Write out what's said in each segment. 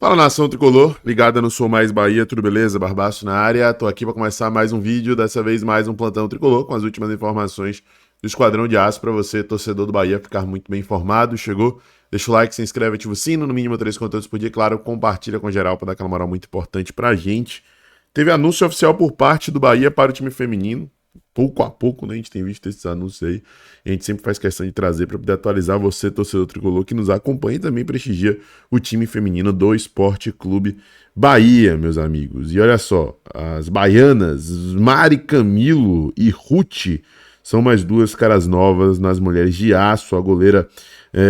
Fala, nação tricolor, ligada no Sou Mais Bahia, tudo beleza? Barbaço na área, tô aqui para começar mais um vídeo, dessa vez mais um plantão tricolor com as últimas informações do Esquadrão de Aço para você, torcedor do Bahia, ficar muito bem informado. Chegou? Deixa o like, se inscreve, ativa o sino, no mínimo 3 conteúdos por dia, claro, compartilha com geral para dar aquela moral muito importante pra gente. Teve anúncio oficial por parte do Bahia para o time feminino. Pouco a pouco, né? A gente tem visto esses anúncios aí. A gente sempre faz questão de trazer para poder atualizar você, torcedor tricolor, que nos acompanha e também prestigia o time feminino do Esporte Clube Bahia, meus amigos. E olha só, as baianas Mari Camilo e Ruth são mais duas caras novas nas mulheres de aço. A goleira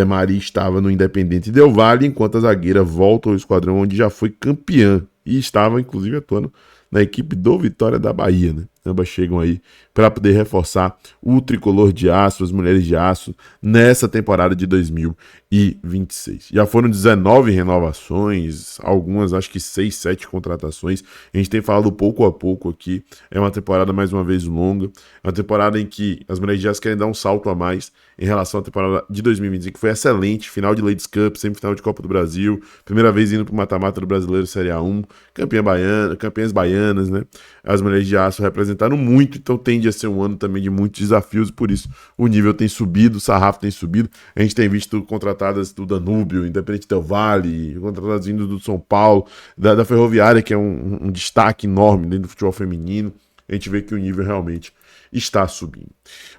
Mari estava no Independente Del Valle, enquanto a zagueira volta ao esquadrão onde já foi campeã e estava, inclusive, atuando na equipe do Vitória da Bahia, né? Ambas chegam aí para poder reforçar o tricolor de aço, as mulheres de aço, nessa temporada de 2026. Já foram 19 renovações, algumas acho que 6, 7 contratações. A gente tem falado pouco a pouco aqui. É uma temporada mais uma vez longa, é uma temporada em que as mulheres de aço querem dar um salto a mais em relação à temporada de 2025, que foi excelente, final de Ladies Cup, semifinal de Copa do Brasil, primeira vez indo para o mata-mata do Brasileiro Série A1, campeãs baianas, né? As mulheres de aço representaram muito, então tende a ser um ano também de muitos desafios, por isso o nível tem subido, o sarrafo tem subido. A gente tem visto contratadas do Danúbio, Independente Del Valle, contratadas vindo do São Paulo, da Ferroviária, que é um destaque enorme dentro do futebol feminino. A gente vê que o nível realmente está subindo.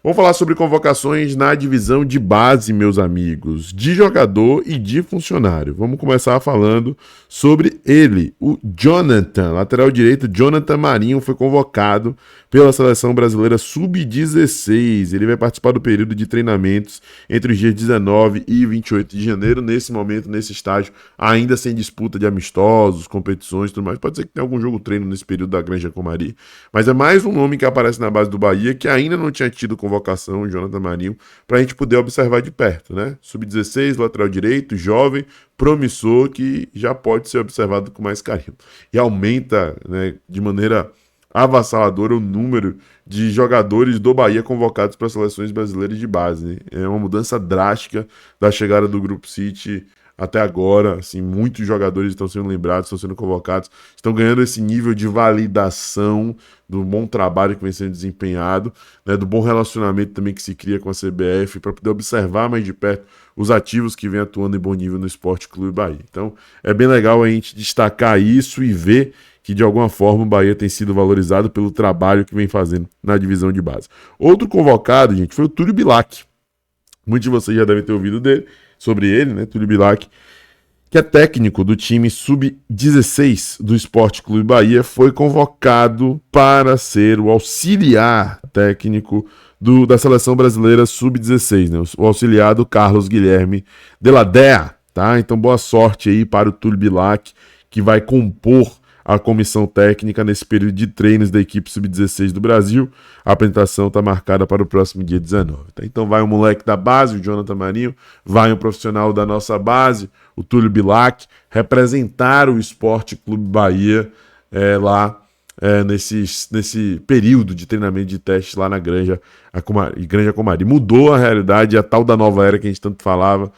Vamos falar sobre convocações na divisão de base, meus amigos, de jogador e de funcionário. Vamos começar falando sobre ele, o Jonathan, lateral direito. Jonathan Marinho foi convocado pela seleção brasileira sub-16. Ele vai participar do período de treinamentos entre os dias 19 e 28 de janeiro. Nesse momento, nesse estágio, ainda sem disputa de amistosos, competições e tudo mais. Pode ser que tenha algum jogo treino nesse período da Granja Comari, mas é mais um nome que aparece na base do Bahia, que ainda não tinha tido convocação, o Jonathan Marinho, para a gente poder observar de perto, né? Sub-16, lateral direito, jovem, promissor, que já pode ser observado com mais carinho. E aumenta, né, de maneira avassaladora o número de jogadores do Bahia convocados para as seleções brasileiras de base, né? É uma mudança drástica da chegada do Grupo City até agora, assim, muitos jogadores estão sendo lembrados, estão sendo convocados, estão ganhando esse nível de validação do bom trabalho que vem sendo desempenhado, né, do bom relacionamento também que se cria com a CBF, para poder observar mais de perto os ativos que vêm atuando em bom nível no Esporte Clube Bahia. Então, é bem legal a gente destacar isso e ver que de alguma forma o Bahia tem sido valorizado pelo trabalho que vem fazendo na divisão de base. Outro convocado, gente, foi o Túlio Bilac. Muitos de vocês já devem ter ouvido sobre ele, né, Túlio Bilac, que é técnico do time sub-16 do Esporte Clube Bahia, foi convocado para ser o auxiliar técnico da seleção brasileira sub-16, né, o auxiliar do Carlos Guilherme de la Dea, tá? Então boa sorte aí para o Túlio Bilac, que vai compor a comissão técnica nesse período de treinos da equipe sub-16 do Brasil. A apresentação está marcada para o próximo dia 19. Tá? Então vai um moleque da base, o Jonathan Marinho, vai um profissional da nossa base, o Túlio Bilac, representar o Esporte Clube Bahia lá nesse período de treinamento de testes lá na Granja Comari. Mudou a realidade, a tal da nova era que a gente tanto falava.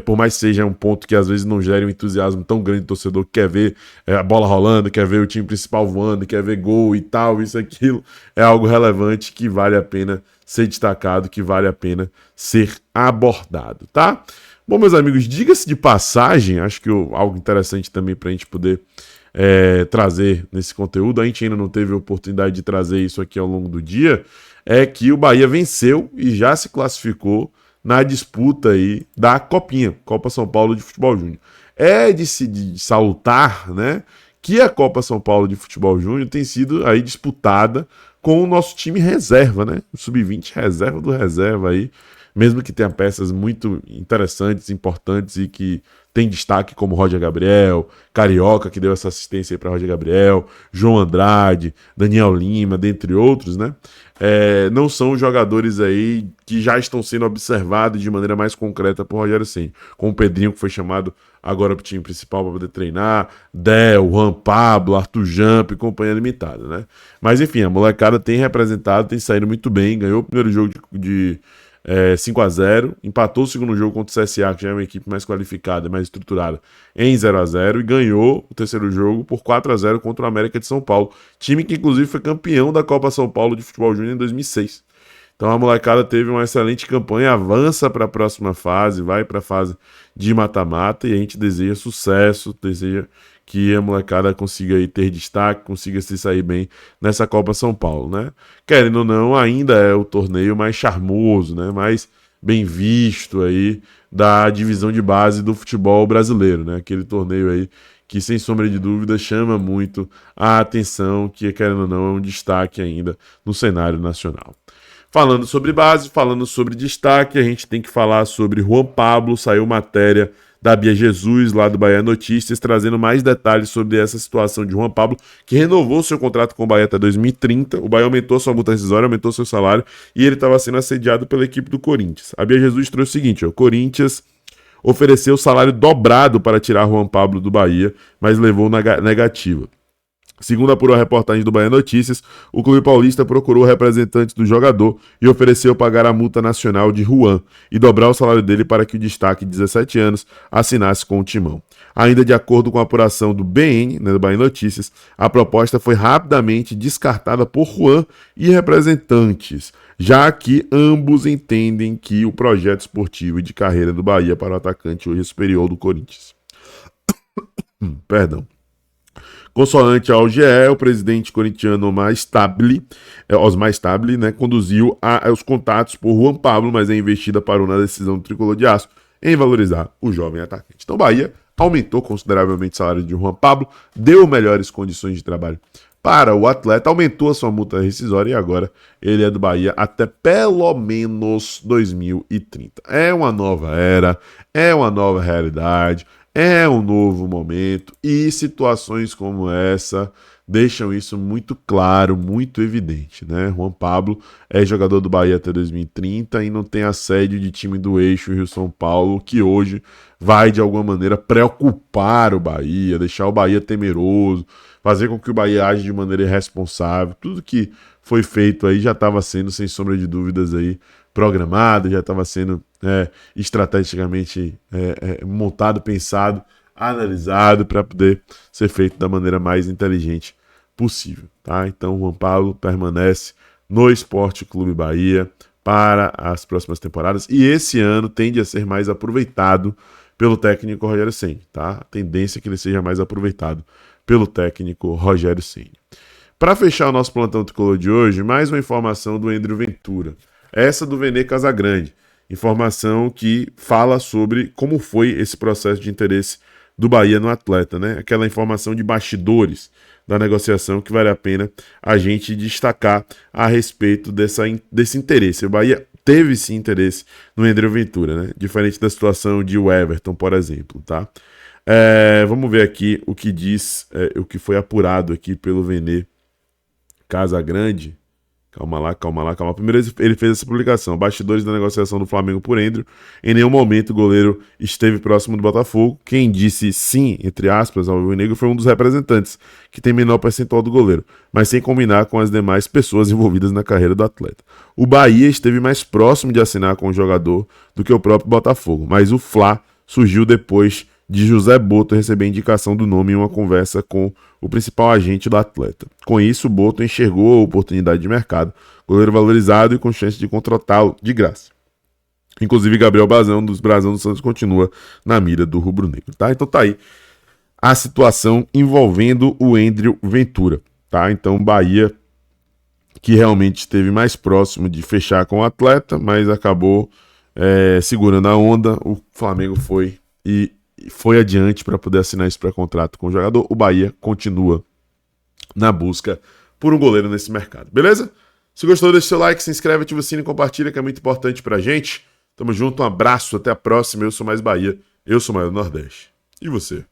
Por mais que seja um ponto que às vezes não gere um entusiasmo tão grande do torcedor que quer ver a bola rolando, quer ver o time principal voando, quer ver gol e tal, isso, aquilo, é algo relevante que vale a pena ser destacado, que vale a pena ser abordado, tá? Bom, meus amigos, diga-se de passagem, acho que algo interessante também para a gente poder trazer nesse conteúdo, a gente ainda não teve a oportunidade de trazer isso aqui ao longo do dia, é que o Bahia venceu e já se classificou na disputa aí da Copinha, Copa São Paulo de Futebol Júnior. É de se salutar, né, que a Copa São Paulo de Futebol Júnior tem sido aí disputada com o nosso time reserva, né, o Sub-20 reserva do reserva aí, mesmo que tenha peças muito interessantes, importantes e que tem destaque como Roger Gabriel, Carioca, que deu essa assistência aí para Roger Gabriel, João Andrade, Daniel Lima, dentre outros, né? Não são jogadores aí que já estão sendo observados de maneira mais concreta por Rogério Ceni, com o Pedrinho, que foi chamado agora para o time principal para poder treinar, Del, Juan Pablo, Arthur Jamp e companhia limitada, né? Mas enfim, a molecada tem representado, tem saído muito bem, ganhou o primeiro jogo de 5-0, empatou o segundo jogo contra o CSA, que já é uma equipe mais qualificada, mais estruturada, em 0-0, e ganhou o terceiro jogo por 4-0 contra o América de São Paulo, time que inclusive foi campeão da Copa São Paulo de Futebol Júnior em 2006. Então a molecada teve uma excelente campanha, avança para a próxima fase, vai para a fase de mata-mata, e a gente deseja sucesso, deseja que a molecada consiga aí ter destaque, consiga se sair bem nessa Copa São Paulo, né? Querendo ou não, ainda é o torneio mais charmoso, né? Mais bem visto aí da divisão de base do futebol brasileiro, né? Aquele torneio aí que, sem sombra de dúvida, chama muito a atenção, que, querendo ou não, é um destaque ainda no cenário nacional. Falando sobre base, falando sobre destaque, a gente tem que falar sobre Juan Pablo. Saiu matéria da Bia Jesus, lá do Bahia Notícias, trazendo mais detalhes sobre essa situação de Juan Pablo, que renovou seu contrato com o Bahia até 2030. O Bahia aumentou sua multa rescisória, aumentou seu salário, e ele estava sendo assediado pela equipe do Corinthians. A Bia Jesus trouxe o seguinte: o Corinthians ofereceu salário dobrado para tirar Juan Pablo do Bahia, mas levou negativa. Segundo apurou a reportagem do Bahia Notícias, o clube paulista procurou representantes do jogador e ofereceu pagar a multa nacional de Juan e dobrar o salário dele para que o destaque de 17 anos assinasse com o timão. Ainda de acordo com a apuração do BN, do Bahia Notícias, a proposta foi rapidamente descartada por Juan e representantes, já que ambos entendem que o projeto esportivo e de carreira do Bahia para o atacante hoje é superior ao do Corinthians. Perdão. Consoante ao GE, o presidente corintiano Osmar Stabile, conduziu os contatos por Juan Pablo, mas a investida parou na decisão do Tricolor de Aço em valorizar o jovem atacante. Então, Bahia aumentou consideravelmente o salário de Juan Pablo, deu melhores condições de trabalho para o atleta, aumentou a sua multa rescisória e agora ele é do Bahia até pelo menos 2030. É uma nova era, é uma nova realidade, é um novo momento, e situações como essa deixam isso muito claro, muito evidente, né? Juan Pablo é jogador do Bahia até 2030 e não tem assédio de time do eixo Rio-São Paulo, que hoje vai de alguma maneira preocupar o Bahia, deixar o Bahia temeroso, fazer com que o Bahia age de maneira irresponsável. Tudo que foi feito aí já estava sendo, sem sombra de dúvidas, aí programado, já estava sendo estrategicamente montado, pensado, analisado para poder ser feito da maneira mais inteligente possível, tá? Então, Juan Pablo permanece no Esporte Clube Bahia para as próximas temporadas, e esse ano tende a ser mais aproveitado pelo técnico Rogério Ceni, tá? A tendência é que ele seja mais aproveitado pelo técnico Rogério Ceni. Para fechar o nosso plantão tricolor de hoje, mais uma informação do Endrio Ventura. Essa do Vene Casagrande. Informação que fala sobre como foi esse processo de interesse do Bahia no atleta, né? Aquela informação de bastidores da negociação que vale a pena a gente destacar a respeito desse interesse. O Bahia teve esse interesse no Endrio Ventura, né? Diferente da situação de Everton, por exemplo, tá? Vamos ver aqui o que diz, o que foi apurado aqui pelo Vene Casagrande. Calma lá. Primeiro ele fez essa publicação. Bastidores da negociação do Flamengo por Endrio. Em nenhum momento o goleiro esteve próximo do Botafogo. Quem disse sim, entre aspas, ao Alvinegro foi um dos representantes, que tem menor percentual do goleiro, mas sem combinar com as demais pessoas envolvidas na carreira do atleta. O Bahia esteve mais próximo de assinar com o jogador do que o próprio Botafogo, mas o Fla surgiu depois de José Boto receber indicação do nome em uma conversa com o principal agente do atleta. Com isso, Boto enxergou a oportunidade de mercado, goleiro valorizado e com chance de contratá-lo de graça. Inclusive, Gabriel Brasão, dos Brasão do Santos, continua na mira do rubro-negro, tá? Então tá aí a situação envolvendo o Endrio Ventura, tá? Então, Bahia, que realmente esteve mais próximo de fechar com o atleta, mas acabou segurando a onda. O Flamengo foi adiante para poder assinar esse pré-contrato com o jogador. O Bahia continua na busca por um goleiro nesse mercado, beleza? Se gostou, deixa seu like, se inscreve, ativa o sino e compartilha, que é muito importante pra gente. Tamo junto, um abraço, até a próxima. Eu sou Mais Bahia, eu sou Mais do Nordeste. E você?